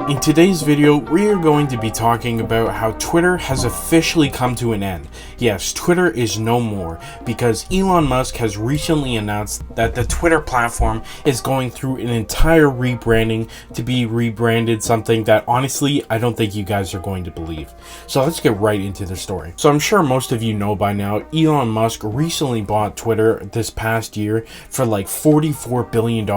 In today's video, we are going to be talking about how Twitter has officially come to an end. Yes, Twitter is no more because Elon Musk has recently announced that the Twitter platform is going through an entire rebranding to be rebranded something that honestly, I don't think you guys are going to believe. So let's get right into the story. So I'm sure most of you know by now, Elon Musk recently bought Twitter this past year for like $44 billion.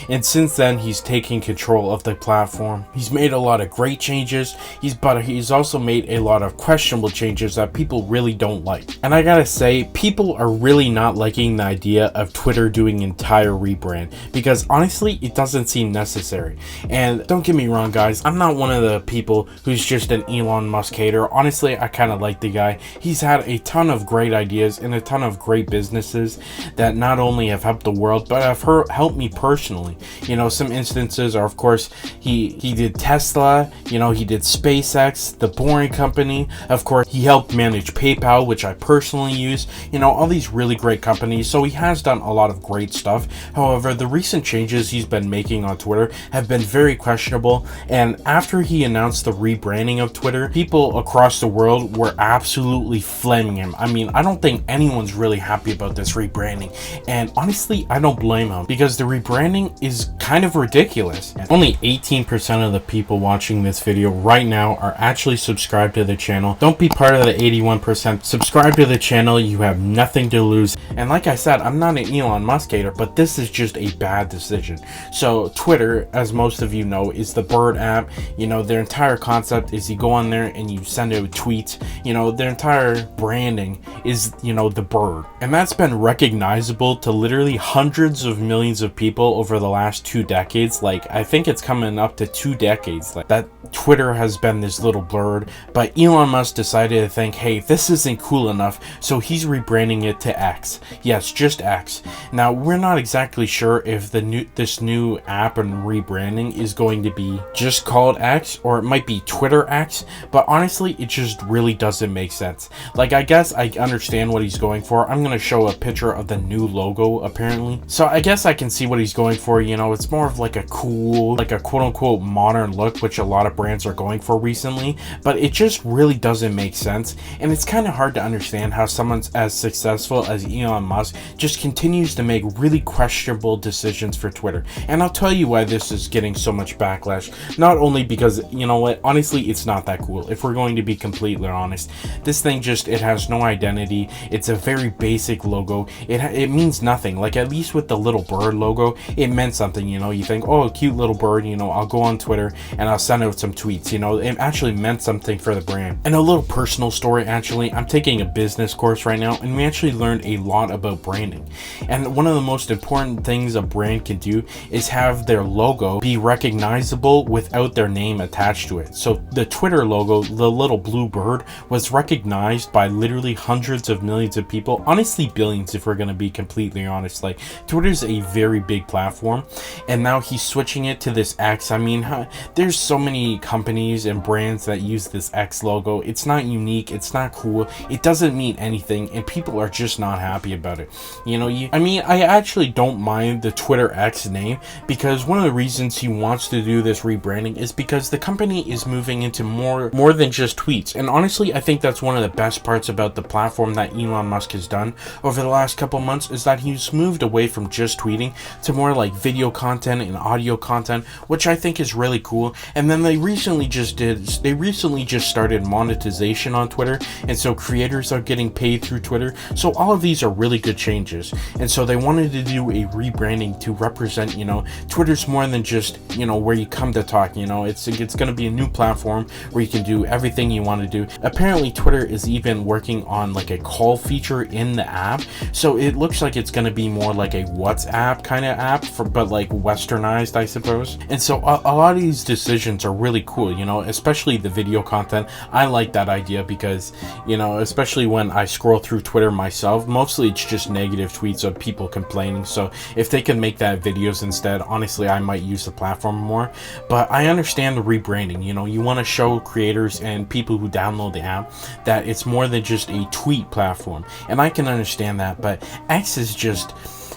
And since then, he's taken control of the platform. He's made a lot of great changes, but he's also made a lot of questionable changes that people really don't like. And I gotta say, people are really not liking the idea of Twitter doing an entire rebrand because honestly, it doesn't seem necessary. And don't get me wrong, guys, I'm not one of the people who's just an Elon Musk hater. Honestly, I kind of like the guy. He's had a ton of great ideas and a ton of great businesses that not only have helped the world, but have helped me personally. You know, some instances are, of course, he did Tesla, you know, he did SpaceX, The Boring Company, of course, he helped manage PayPal, which I personally use, you know, all these really great companies, so he has done a lot of great stuff. However, the recent changes he's been making on Twitter have been very questionable, and after he announced the rebranding of Twitter, people across the world were absolutely flaming him. I mean, I don't think anyone's really happy about this rebranding, and honestly, I don't blame him, because the rebranding is kind of ridiculous. Only 18% of the people watching this video right now are actually subscribed to the channel. Don't be part of the 81%. Subscribe to the channel, you have nothing to lose. And like I said, I'm not an Elon Musk hater, but this is just a bad decision. So Twitter, as most of you know, is the Bird app. You know, their entire concept is you go on there and you send out tweets. You know, their entire branding is, you know, the Bird. And that's been recognizable to literally hundreds of millions of people over the last 2 decades. Like, I think it's coming up to 2 decades like that Twitter has been this little bird, but Elon Musk decided to think, hey, this isn't cool enough, so he's rebranding it to X. Yes, just X. Now, we're not exactly sure if this new app and rebranding is going to be just called X, or it might be Twitter X, but honestly, it just really doesn't make sense. Like, I guess I understand what he's going for. I'm gonna show a picture of the new logo, apparently. So I guess I can see what he's going for. You know, it's more of like a cool, like a quote-unquote modern look, which a lot of brands are going for recently, but it just really doesn't make sense, and it's kind of hard to understand how someone as successful as Elon Musk just continues to make really questionable decisions for Twitter. And I'll tell you why this is getting so much backlash. Not only because, you know what, honestly, it's not that cool. If we're going to be completely honest, this thing it has no identity. It's a very basic logo. It means nothing. Like, at least with the little bird logo, it meant something. You know, you think, oh, a cute little bird, you know, I'll go on Twitter and I'll send out some tweets. You know, it actually meant something for the brand. And a little personal story, actually, I'm taking a business course right now, and we actually learned a lot about branding. And one of the most important things a brand can do is have their logo be recognizable without their name attached to it. So the Twitter logo, the little blue bird, was recognized by literally hundreds of millions of people, honestly billions if we're going to be completely honest. Like, Twitter's a very big platform, and now he's switching it to this X. I mean, there's so many companies and brands that use this X logo. It's not unique, it's not cool, it doesn't mean anything, and people are just not happy about it. You know, I mean, I actually don't mind the Twitter X name, because one of the reasons he wants to do this rebranding is because the company is moving into more than just tweets. And honestly, I think that's one of the best parts about the platform that Elon Musk has done over the last couple months, is that he's moved away from just tweeting to more like video content and audio content, which I think is really cool. And then they recently just started monetization on Twitter, and so creators are getting paid through Twitter. So all of these are really good changes, and so they wanted to do a rebranding to represent, you know, Twitter's more than just, you know, where you come to talk. You know, it's going to be a new platform where you can do everything you want to do. Apparently Twitter is even working on like a call feature in the app, so it looks like it's going to be more like a WhatsApp kind of app, but like westernized, I suppose. And so a lot of these decisions are really cool, you know, especially the video content. I like that idea because, you know, especially when I scroll through Twitter myself, mostly it's just negative tweets of people complaining. So if they can make that videos instead, honestly, I might use the platform more. But I understand the rebranding. You know, you want to show creators and people who download the app that it's more than just a tweet platform, and I can understand that. But X is just,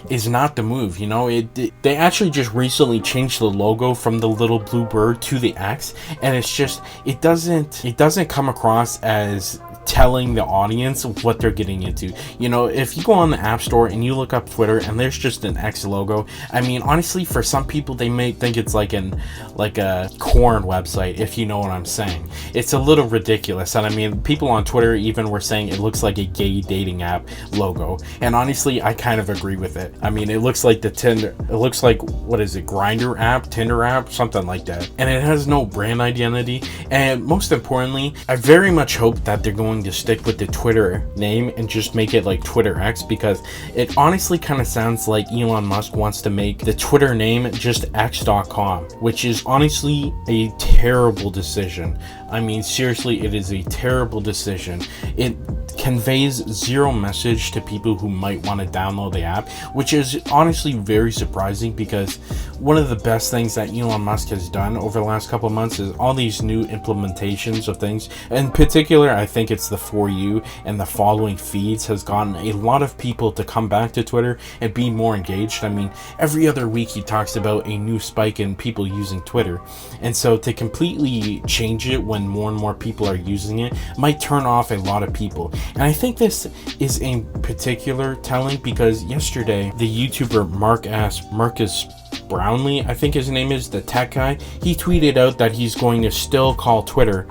is not the move. You know, they actually just recently changed the logo from the little blue bird to the X, and it's just, it doesn't come across as telling the audience what they're getting into. You know, if you go on the App Store and you look up Twitter and there's just an X logo, I mean, honestly, for some people they may think it's like a corn website, if you know what I'm saying. It's a little ridiculous, and I mean, people on Twitter even were saying it looks like a gay dating app logo, and honestly, I kind of agree with it. I mean, it looks like it looks like, what is it, Grindr app, Tinder app, something like that, and it has no brand identity. And most importantly, I very much hope that they're going to stick with the Twitter name and just make it like Twitter X, because it honestly kind of sounds like Elon Musk wants to make the Twitter name just X.com, which is honestly a terrible decision. I mean, seriously, it is a terrible decision. It conveys zero message to people who might want to download the app, which is honestly very surprising, because one of the best things that Elon Musk has done over the last couple of months is all these new implementations of things. In particular, I think it's the For You and the following feeds has gotten a lot of people to come back to Twitter and be more engaged. I mean, every other week he talks about a new spike in people using Twitter, and so to completely change it when more and more people are using it might turn off a lot of people. And I think this is in particular telling because yesterday the YouTuber Marcus Brownlee, I think his name is, the tech guy, he tweeted out that he's going to still call Twitter.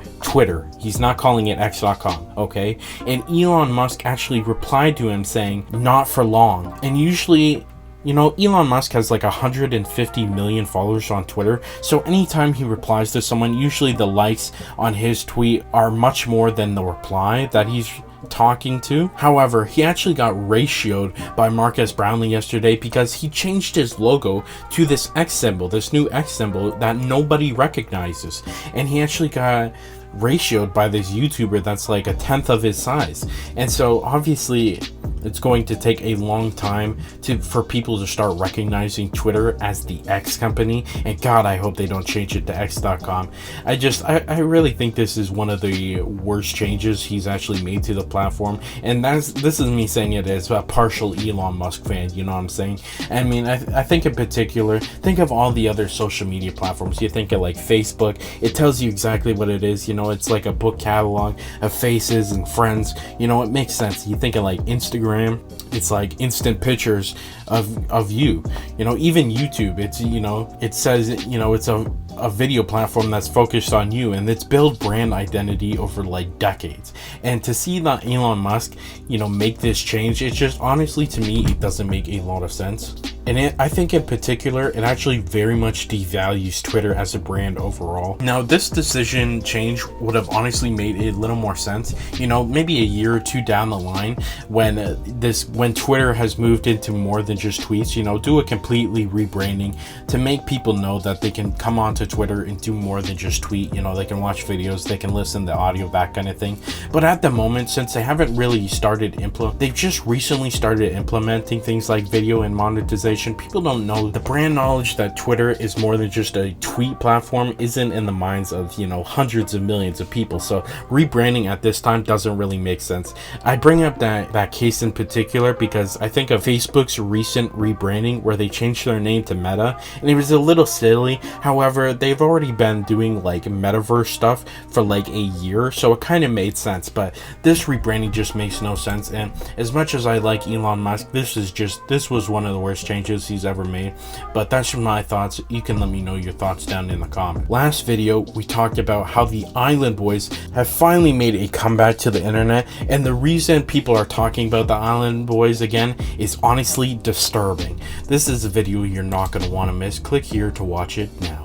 He's not calling it X.com, okay? And Elon Musk actually replied to him saying, not for long. And usually, you know, Elon Musk has like 150 million followers on Twitter, so anytime he replies to someone, usually the likes on his tweet are much more than the reply that he's talking to. However, he actually got ratioed by Marcus Brownlee yesterday because he changed his logo to this X symbol, this new X symbol that nobody recognizes, and he actually got ratioed by this YouTuber that's like a tenth of his size. And so obviously it's going to take a long time for people to start recognizing Twitter as the X company, and God, I hope they don't change it to X.com. I really think this is one of the worst changes he's actually made to the platform, and this is me saying it as a partial Elon Musk fan, you know what I'm saying? I mean, I think in particular, think of all the other social media platforms. You think of like Facebook, it tells you exactly what it is, you know, it's like a book catalog of faces and friends, you know, it makes sense. You think of like Instagram, it's like instant pictures of you, you know, even YouTube, it's, you know, it says, you know, it's a video platform that's focused on you, and it's built brand identity over like decades. And to see that Elon Musk, you know, make this change, it's just, honestly, to me, it doesn't make a lot of sense. And I think in particular, it actually very much devalues Twitter as a brand overall. Now, this decision change would have honestly made a little more sense, you know, maybe a year or two down the line when Twitter has moved into more than just tweets, you know, do a completely rebranding to make people know that they can come onto Twitter and do more than just tweet. You know, they can watch videos, they can listen to audio, that kind of thing. But at the moment, since they haven't really they've just recently started implementing things like video and monetization, people don't know the brand knowledge that Twitter is more than just a tweet platform isn't in the minds of, you know, hundreds of millions of people. So rebranding at this time doesn't really make sense. I bring up that case in particular because I think of Facebook's recent rebranding where they changed their name to Meta, and it was a little silly. However, they've already been doing like metaverse stuff for like a year, so it kind of made sense. But this rebranding just makes no sense, and as much as I like Elon Musk, this was one of the worst changes he's ever made. But that's my thoughts. You can let me know your thoughts down in the comments. Last video, we talked about how the Island Boys have finally made a comeback to the internet, and the reason people are talking about the Island Boys again is honestly disturbing. This is a video you're not going to want to miss. Click here to watch it now.